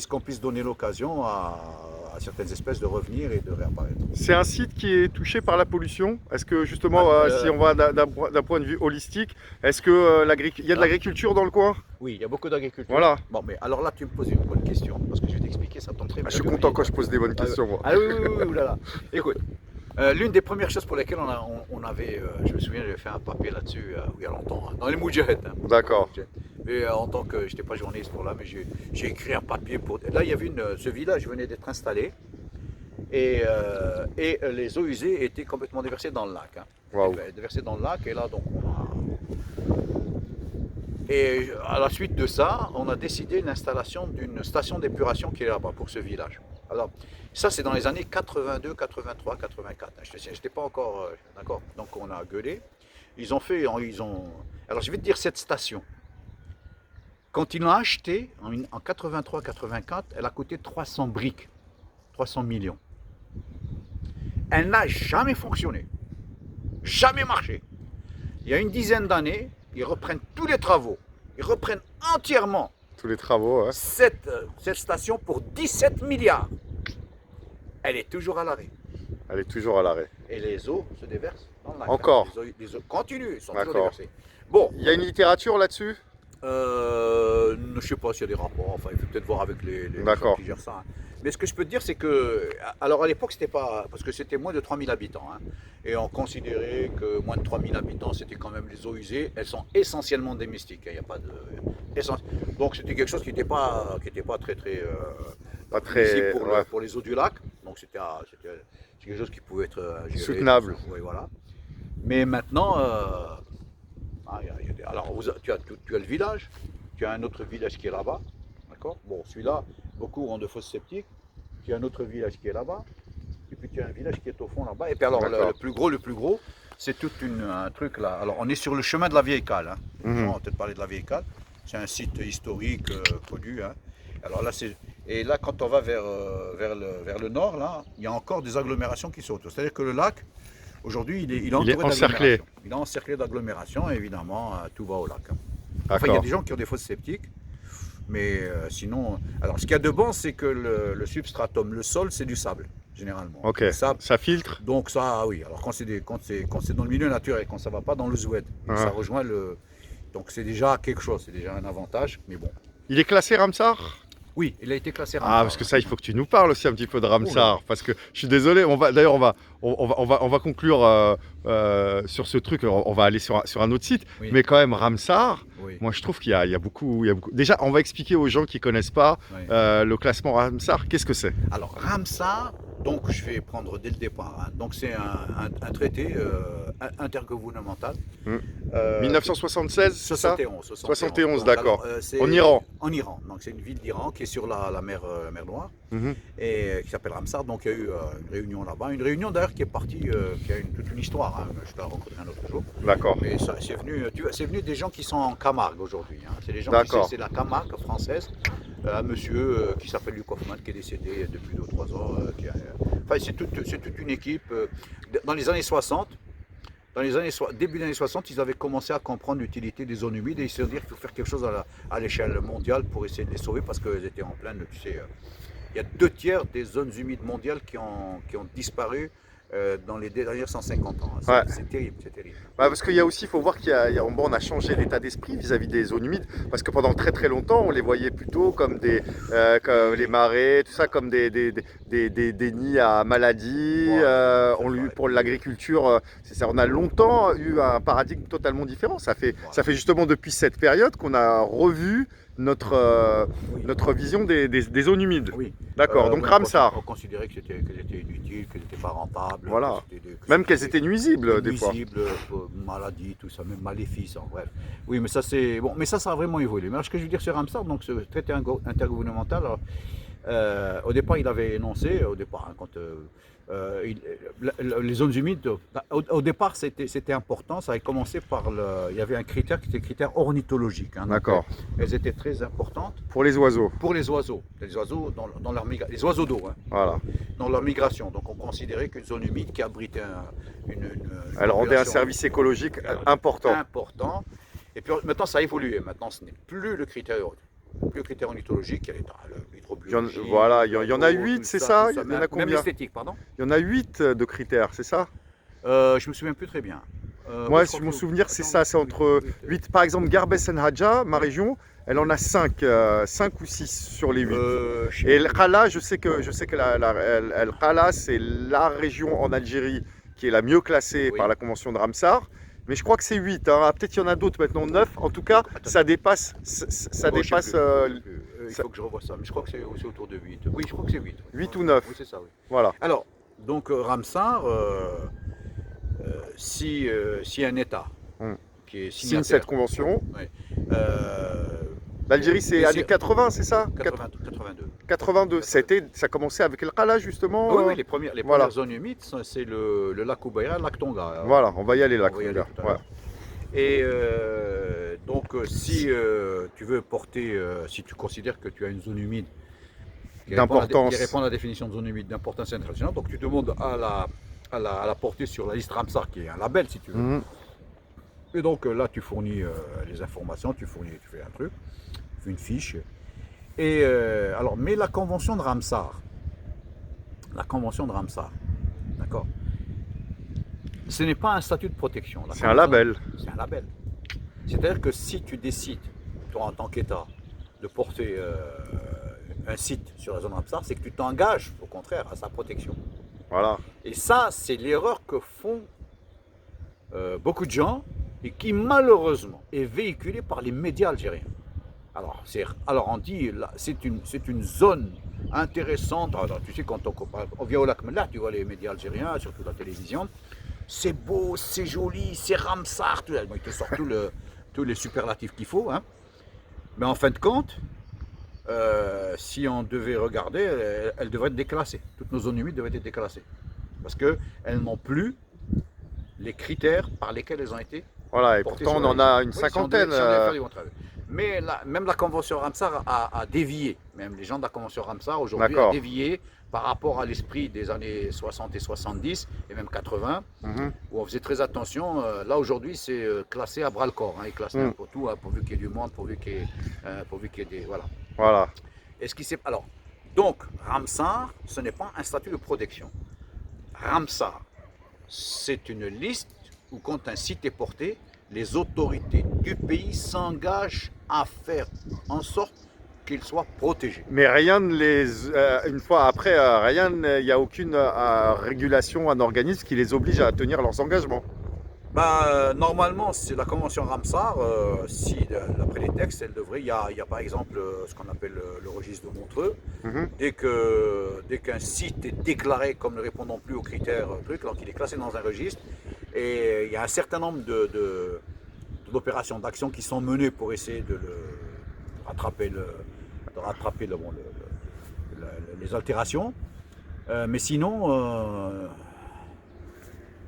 qu'on puisse donner l'occasion à certaines espèces de revenir et de réapparaître. C'est un site qui est touché par la pollution. Est-ce que justement, si on va d'un point de vue holistique, est-ce que il y a de l'agriculture dans le coin? Oui, il y a beaucoup d'agriculture. Voilà. Bon, mais alors là, tu me poses une bonne question, parce que je vais t'expliquer, ça tombe très bien. Je suis content quand je pose des bonnes questions, moi. Ah oui, oulala. Écoute, L'une des premières choses pour lesquelles on avait, je me souviens, j'avais fait un papier là-dessus il y a longtemps, hein, dans les Moudjahid. Hein, D'accord. et en tant que, j'étais pas journaliste pour là, mais j'ai écrit un papier pour. Là, il y avait ce village venait d'être installé et les eaux usées étaient complètement déversées dans le lac. Hein. Waouh. Déversées dans le lac et là, donc et à la suite de ça, on a décidé l'installation d'une station d'épuration qui est là-bas pour ce village. Alors, ça, c'est dans les années 82, 83, 84. Je n'étais pas encore d'accord. Donc, on a gueulé. Ils ont fait. Alors, je vais te dire, cette station, quand ils l'ont achetée en 83, 84, elle a coûté 300 briques, 300 millions. Elle n'a jamais fonctionné, jamais marché. Il y a une dizaine d'années, ils reprennent tous les travaux, ils reprennent entièrement Tous les travaux, ouais. cette station pour 17 milliards. Elle est toujours à l'arrêt. Elle est toujours à l'arrêt. Et les eaux se déversent dans le lac. Encore. Les eaux continuent, elles sont toujours D'accord. déversées. Bon, Il y a une littérature là-dessus? je ne sais pas s'il y a des rapports, enfin il faut peut-être voir avec les gens D'accord. qui gèrent ça. Hein. Mais ce que je peux te dire, c'est que, alors à l'époque, c'était pas, parce que c'était moins de 3000 habitants, hein, et on considérait que moins de 3000 habitants, c'était quand même les eaux usées, elles sont essentiellement domestiques, il n'y a pas de... Donc c'était quelque chose qui n'était pas très, Pas très. visible Ouais. pour les eaux du lac, donc c'était quelque chose qui pouvait être géré. Soutenable. Oui, voilà. Mais maintenant, alors tu as le village, tu as un autre village qui est là-bas, d'accord. Bon, celui-là, beaucoup ont de fosses septiques. Tu as un autre village qui est là-bas, et puis tu as un village qui est au fond là-bas. Et puis alors D'accord. le plus gros, c'est tout un truc là. Alors on est sur le chemin de la Vieille Cale. Hein. Mhm. On va peut-être parler de la Vieille Cale. C'est un site historique connu. Hein. Alors là, et là, quand on va vers le nord, là, il y a encore des agglomérations qui sont autour. C'est-à-dire que le lac, aujourd'hui, il est entouré encerclé. d'agglomérations. Il est encerclé d'agglomérations, et évidemment, tout va au lac. Hein. Enfin, il y a D'accord. des gens qui ont des fosses septiques, mais sinon. Alors, ce qu'il y a de bon, c'est que le substratum, le sol, c'est du sable, généralement. Ok. Le sable. Ça filtre? Donc, ça, oui. Alors, quand c'est dans le milieu naturel, quand ça ne va pas dans le Zoued, ça rejoint le. Donc, c'est déjà quelque chose, c'est déjà un avantage, mais bon. Il est classé Ramsar? Oui, il a été classé Ah, Ramsar. parce que ça, il faut que tu nous parles aussi un petit peu de Ramsar. Parce que je suis désolé, d'ailleurs, on va conclure sur ce truc. On va aller sur un autre site. Oui. Mais quand même, Ramsar, Oui. moi, je trouve qu'il y a beaucoup. Déjà, on va expliquer aux gens qui ne connaissent pas Oui. le classement Ramsar. Qu'est-ce que c'est? Alors, Ramsar, donc je vais prendre dès le départ. Hein. Donc, c'est un traité intergouvernemental. 1976, c'est ça? 71, Donc, d'accord. alors, En Iran. En Iran. Donc, c'est une ville d'Iran qui est sur la mer Noire Mhm. et qui s'appelle Ramsar. Donc, il y a eu une réunion là-bas. Une réunion d'ailleurs qui est partie, qui a toute une histoire. Hein. Je la rencontrerai un autre jour. D'accord. Mais ça, c'est venu des gens qui sont en Camargue aujourd'hui. Hein. C'est des gens D'accord. c'est la Camargue française. Un monsieur qui s'appelle Luc Hoffman qui est décédé depuis 2 ou 3 ans. Enfin, c'est toute une équipe. Dans les années 60, début des années 60, ils avaient commencé à comprendre l'utilité des zones humides et ils se sont dit qu'il faut faire quelque chose à l'échelle mondiale pour essayer de les sauver parce qu'elles étaient en pleine, tu sais, il y a 2/3 des zones humides mondiales qui ont disparu dans les dernières 150 ans. Ouais. C'est terrible, c'est terrible. Bah, parce qu'il y a aussi, il faut voir on a changé l'état d'esprit vis-à-vis des zones humides, parce que pendant très très longtemps, on les voyait plutôt comme comme les marais, tout ça, comme des nids à maladies. Ouais, Pour l'agriculture, c'est ça. On a longtemps eu un paradigme totalement différent. Ça fait justement depuis cette période qu'on a revu notre vision des zones humides. Oui. D'accord. Donc on Ramsar. considérait qu'elles étaient inutiles, qu'elles n'étaient pas rentables. Voilà. Que Même qu'elles étaient nuisibles des fois. nuisibles, maladies, tout ça, même maléfices, en bref. Oui, mais ça c'est bon, mais ça a vraiment évolué. Mais alors, ce que je veux dire sur Ramsar, donc ce traité intergouvernemental, alors, au départ il avait énoncé, hein, quand les zones humides, au départ c'était important, ça avait commencé par il y avait un critère qui était le critère ornithologique. Hein, D'accord. Elles étaient très importantes Pour les oiseaux. pour les oiseaux dans leur migration, les oiseaux d'eau, hein, Voilà. dans leur migration. Donc on considérait qu'une zone humide qui abritait une Elle rendait un population service écologique important. important. Et puis maintenant ça a évolué. Maintenant ce n'est plus le critère ornithologique, il y a l'hydrobiologie. Voilà, il y en a 8, c'est ça? Il y en a Même combien? l'esthétique, pardon. Il y en a 8 de critères, c'est ça? Je me souviens plus très bien. Moi, je crois mon que- souvenir, c'est attends, ça, c'est entre huit, 8. Par exemple, Garbes El Hadja, ma région, elle en a 5, 5 ou 6 sur les 8. je sais Et El plus. Khala, je sais que El Khala, c'est la région en Algérie qui est la mieux classée Oui. par la Convention de Ramsar. Mais je crois que c'est 8, hein. Peut-être qu'il y en a d'autres maintenant, 9. En tout cas, Attends. ça dépasse. Ça Oh, je sais dépasse plus, je sais plus. Il ça- faut que je revoie ça, mais je crois que c'est aussi autour de 8. Oui, je crois que c'est 8. 8 ou 9. Oui, c'est ça, oui. Voilà. Alors, donc Ramsar, si un État Hmm. qui est Signe signataire, cette convention. ouais, euh, L'Algérie, c'est Et années c'est- 80, c'est ça 82. 82. Ça a commencé avec El Khala, justement. Ah oui, oui, les premières voilà. zones humides, c'est le lac Oubaïra, le lac Tonga. Voilà, on va y aller là. On va y aller tout à Ouais. l'heure. Et donc, si tu veux porter, si tu considères que tu as une zone humide D'importance. qui répond à la définition de zone humide d'importance internationale, donc tu demandes à la porter sur la liste Ramsar, qui est un label, si tu veux. Mhm. Et donc là, tu fournis les informations, tu fais un truc, tu fais une fiche. Et alors, mais la convention de Ramsar, d'accord, ce n'est pas un statut de protection. La C'est un convention- label. C'est un label. C'est-à-dire que si tu décides, toi en tant qu'État, de porter un site sur la zone Ramsar, c'est que tu t'engages, au contraire, à sa protection. Voilà. Et ça, c'est l'erreur que font beaucoup de gens et qui malheureusement est véhiculée par les médias algériens. Alors on dit, c'est une zone intéressante. Alors, tu sais, quand on vient au lac Mellah, tu vois les médias algériens, surtout la télévision, c'est beau, c'est joli, c'est Ramsar, ils te sortent tous les superlatifs qu'il faut. Hein. Mais en fin de compte, si on devait regarder, elles devraient être déclassées. Toutes nos zones humides devraient être déclassées. Parce qu'elles n'ont plus les critères par lesquels elles ont été. Voilà, et portées pourtant sur on la en a liste. une Oui, si on cinquantaine. devait faire du bon travail. Mais même la convention Ramsar a dévié. Même les gens de la convention Ramsar aujourd'hui D'accord. ont dévié par rapport à l'esprit des années 60 et 70 et même 80, Mhm. où on faisait très attention. Là aujourd'hui, c'est classé à bras le corps. Hein. Ils classent pour tout, hein, pourvu qu'il y ait du monde, pourvu qu'il y ait des. Voilà. Voilà. Et ce qui s'est. Alors, donc, Ramsar, ce n'est pas un statut de protection. Ramsar, c'est une liste où, quand un site est porté, les autorités du pays s'engagent à faire en sorte qu'il soit protégé. Mais rien ne les. Une fois après, il n'y a aucune régulation, un organisme qui les oblige à tenir leurs engagements. Normalement, c'est la convention Ramsar, si d'après les textes, elle devrait. Il y a par exemple ce qu'on appelle le registre de Montreux. Mhm. Dès qu'un site est déclaré comme ne répondant plus aux critères, donc il est classé dans un registre. Et il y a un certain nombre d'opérations, d'actions qui sont menées pour essayer de rattraper les altérations. Mais sinon,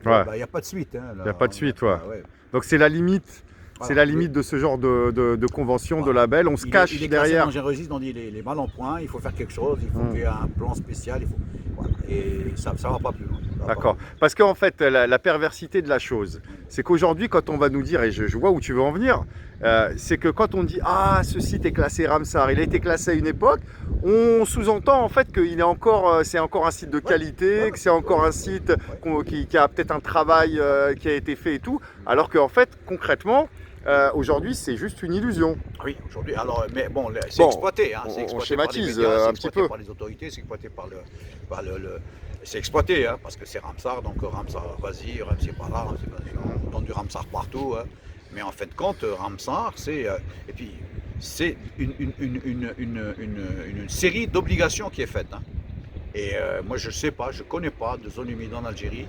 Ouais. il n'y a pas de suite. Hein, Il y a pas de suite, ouais. ouais. Donc c'est la limite. Voilà. C'est la limite de ce genre de convention, de Voilà. label. On se cache il est classé derrière. dans un registre, on dit il est mal en point, il faut faire quelque chose, il faut qu'il y ait un plan spécial, voilà. Et ça ne va pas plus loin. Ça va pas D'accord. plus loin. Parce qu'en fait, la perversité de la chose, c'est qu'aujourd'hui, quand on va nous dire, et je vois où tu veux en venir, c'est que quand on dit ah, ce site est classé Ramsar, il a été classé à une époque, on sous-entend en fait qu'il est encore, c'est encore un site de qualité, ouais, que c'est encore un site qui a peut-être un travail qui a été fait et tout, alors qu'en fait, concrètement, aujourd'hui, c'est juste une illusion. Oui, aujourd'hui. Alors, mais bon, c'est Bon, exploité. Hein, on c'est exploité schématise, par les médias, c'est un petit exploité peu. par les autorités, c'est exploité c'est exploité, hein, parce que c'est Ramsar, donc Ramsar, vas-y, Ramsar par là, on donne du Ramsar partout. Hein. Mais en fin de compte, Ramsar, c'est et puis c'est une série d'obligations qui est faite. Hein. Et moi, je sais pas, je connais pas de zone humide en Algérie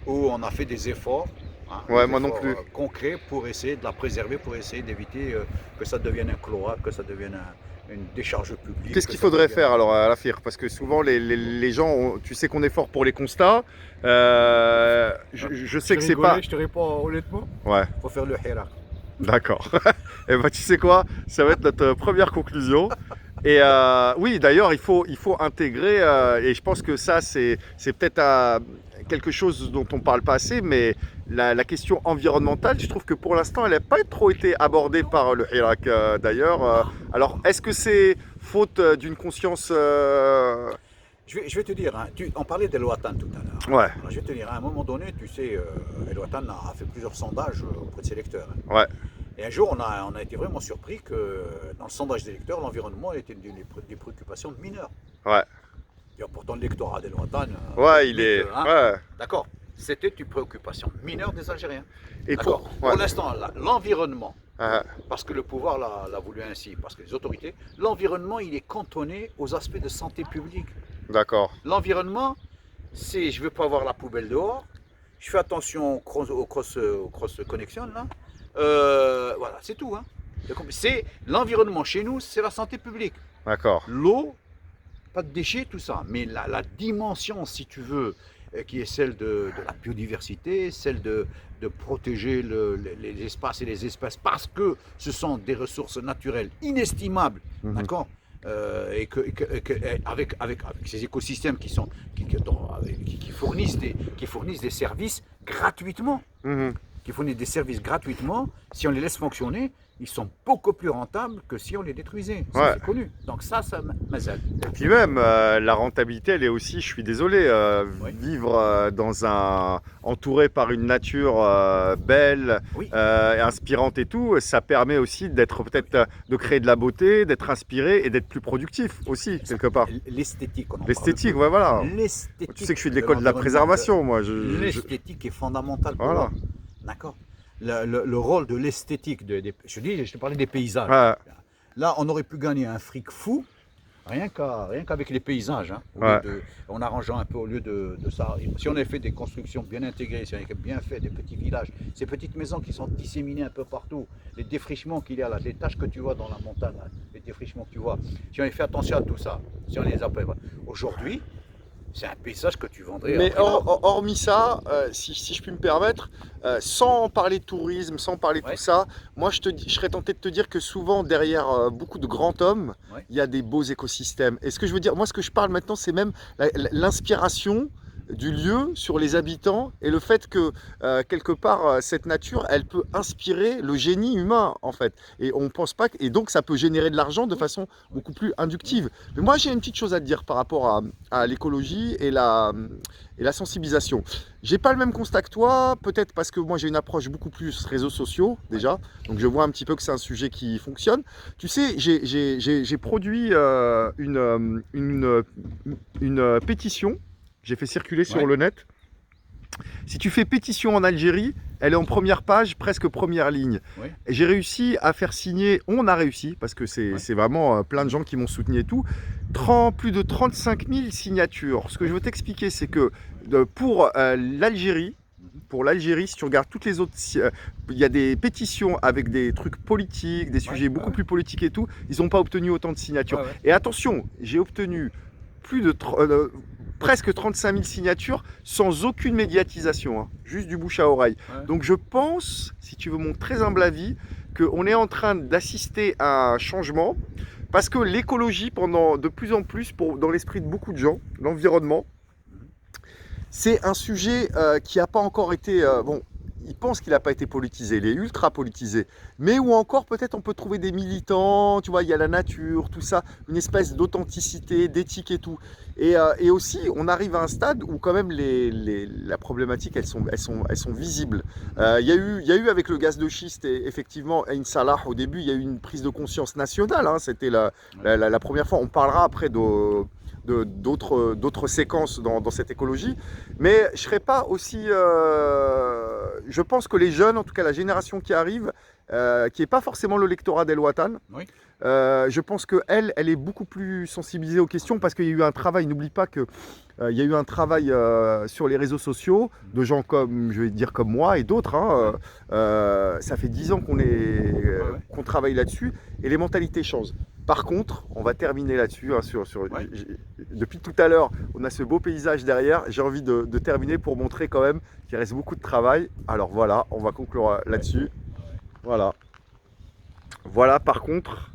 où on a fait des efforts. Hein, Ouais, des moi non efforts, plus. concrets pour essayer de la préserver, pour essayer d'éviter que ça devienne un cloaque, que ça devienne une décharge publique. Qu'est-ce qu'il faudrait faire alors à la FIR? Parce que souvent les gens, tu sais qu'on est fort pour les constats. Je sais que c'est pas. Je te réponds honnêtement, Ouais, il faut faire le hirak. d'accord. Et ben tu sais quoi? Ça va être notre première conclusion. Et oui, d'ailleurs, il faut intégrer, et je pense que ça, c'est peut-être quelque chose dont on parle pas assez, mais la question environnementale, je trouve que pour l'instant, elle n'a pas trop été abordée par le Hirak d'ailleurs. Alors, est-ce que c'est faute d'une conscience je vais te dire, hein, on parlait d'El-Watan tout à l'heure. Ouais, Alors, je vais te dire, à un moment donné, tu sais, El-Watan a fait plusieurs sondages auprès de ses lecteurs, hein. ouais, Et un jour, on a été vraiment surpris que dans le sondage des lecteurs, l'environnement était une des préoccupations de mineurs. ouais. Et pourtant, le lectorat d'El-Watan, Ouais, il est. hein, Ouais. d'accord, c'était une préoccupation mineure des Algériens. Et D'accord. ouais. Pour l'instant, l'environnement, Ah, parce que le pouvoir l'a voulu ainsi, parce que les autorités, l'environnement, il est cantonné aux aspects de santé publique. d'accord. L'environnement, c'est je ne veux pas avoir la poubelle dehors, je fais attention aux cross connection, là. Voilà, c'est tout, hein. C'est l'environnement chez nous, c'est la santé publique. D'accord. L'eau, pas de déchets, tout ça. Mais la dimension, si tu veux, qui est celle de la biodiversité, celle de protéger les espaces et les espèces, parce que ce sont des ressources naturelles inestimables, Mhm. d'accord. Avec ces écosystèmes qui fournissent des services gratuitement, Mhm. si on les laisse fonctionner, ils sont beaucoup plus rentables que si on les détruisait. Ça, Ouais. c'est connu. Donc ça m'azale. Et puis même, la rentabilité, elle est aussi, je suis désolé, Oui. vivre entouré par une nature belle, Oui. inspirante et tout, ça permet aussi d'être peut-être, de créer de la beauté, d'être inspiré et d'être plus productif aussi, quelque part. L'esthétique, on en parle L'esthétique, peu. ouais, voilà. L'esthétique. Tu sais que je suis de l'école de la préservation, moi. L'esthétique est fondamentale pour Voilà. l'homme. D'accord. Le rôle de l'esthétique, je te parlais des paysages. Ouais, Là, on aurait pu gagner un fric fou, rien qu'avec les paysages, hein, en arrangeant un peu au lieu de ça. Si on avait fait des constructions bien intégrées, si on avait bien fait des petits villages, ces petites maisons qui sont disséminées un peu partout, les défrichements qu'il y a là, les taches que tu vois dans la montagne, là, les défrichements que tu vois, si on avait fait attention à tout ça, si on les appelle. Aujourd'hui, c'est un paysage que tu vendrais. mais hormis ça, si je puis me permettre, sans parler de tourisme, sans parler de Ouais. tout ça, moi je serais tenté de te dire que souvent derrière beaucoup de grands hommes, Ouais. il y a des beaux écosystèmes. Et ce que je veux dire, moi ce que je parle maintenant, c'est même l'inspiration du lieu sur les habitants et le fait que quelque part cette nature, elle peut inspirer le génie humain en fait. Et on pense pas et donc ça peut générer de l'argent de façon beaucoup plus inductive. Mais moi j'ai une petite chose à te dire par rapport à l'écologie et la sensibilisation. J'ai pas le même constat que toi, peut-être parce que moi j'ai une approche beaucoup plus réseaux sociaux déjà, donc je vois un petit peu que c'est un sujet qui fonctionne. Tu sais, j'ai produit une pétition, j'ai fait circuler sur Ouais. le net. Si tu fais pétition en Algérie, elle est en première page, presque première ligne. Oui. Et j'ai réussi à faire signer, on a réussi, parce que c'est vraiment plein de gens qui m'ont soutenu et tout, plus de 35 000 signatures. Ce que je veux t'expliquer, c'est que pour l'Algérie, si tu regardes toutes les autres, il y a des pétitions avec des trucs politiques, des sujets beaucoup plus politiques et tout, ils n'ont pas obtenu autant de signatures. Ouais, ouais. Et attention, j'ai obtenu presque 35 000 signatures sans aucune médiatisation, hein, juste du bouche à oreille. Ouais. Donc je pense, si tu veux mon très humble avis, qu'on est en train d'assister à un changement parce que l'écologie, de plus en plus, dans l'esprit de beaucoup de gens, l'environnement, c'est un sujet qui n'a pas encore été... bon, ils pensent qu'il n'a pas été politisé, il est ultra politisé. Mais où encore peut-être on peut trouver des militants, tu vois, il y a la nature, tout ça, une espèce d'authenticité, d'éthique et tout. Et aussi, on arrive à un stade où quand même la problématique, elles sont visibles. Il y a eu avec le gaz de schiste, effectivement, Ain Salah, au début, il y a eu une prise de conscience nationale. Hein, c'était la première fois. On parlera après d'autres séquences dans cette écologie. Mais je serais pas aussi... je pense que les jeunes, en tout cas la génération qui arrive, qui n'est pas forcément le lectorat d'El-Watan, Oui. je pense qu'elle est beaucoup plus sensibilisée aux questions parce qu'il y a eu un travail, n'oublie pas qu'il y a eu un travail sur les réseaux sociaux de gens comme, je vais dire comme moi et d'autres. Hein, ça fait 10 ans qu'on travaille là-dessus et les mentalités changent. Par contre, on va terminer là-dessus. Hein, depuis tout à l'heure, on a ce beau paysage derrière. J'ai envie de terminer pour montrer quand même qu'il reste beaucoup de travail. Alors voilà, on va conclure là-dessus. Voilà. Voilà par contre,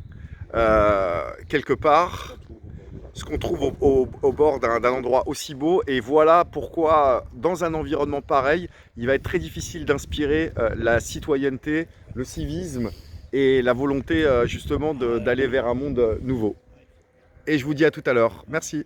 quelque part, ce qu'on trouve au bord d'un endroit aussi beau. Et voilà pourquoi, dans un environnement pareil, il va être très difficile d'inspirer la citoyenneté, le civisme et la volonté justement d'aller vers un monde nouveau. Et je vous dis à tout à l'heure. Merci.